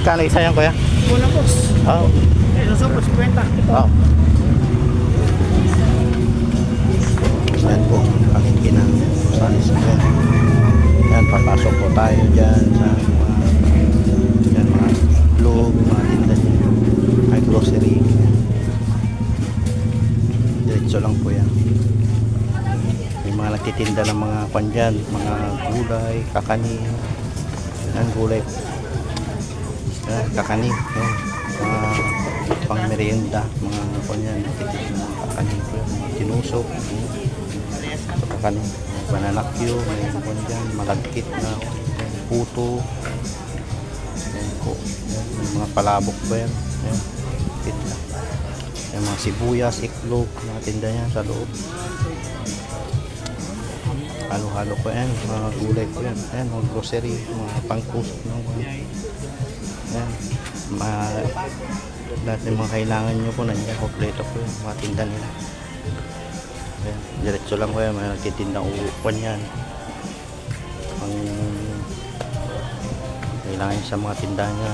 Magkano isa yan, kuya? Muna boss. Oo. Ito sa 50. Ito. Oo. Yan po, palengke ng Salis Square. Yan, papasok po tayo dyan sa mga loob, mga tinda dyan. May grocery. Diretso lang po yan. May mga nagtitinda ng mga kwan dyan, mga gulay, kakanin. Yan, gulay. Yan, kakanin. Yan, mga pang merienda, mga kwan yan, nagtitinda ng kakanin po yan. Tinusok. Kakanin. Bananakyo, may kwan dyan, malagkit na puto. Yan po. Yan, may mga palabok po yan. Yan, tinda. Yan, mga sibuyas, iklog, mga tinda yan sa loob. Halo-halo po yan, mga gulay po yan. Yan, mga grocery, mga pangkusok ng mga. Yan, lahat ng mga kailangan nyo po nandiyan, kompleto po yan, mga tinda nila. Yan, diretso lang po yan, may nagtitindang upuan yan. Ang kailangan sa mga tindahan nyo.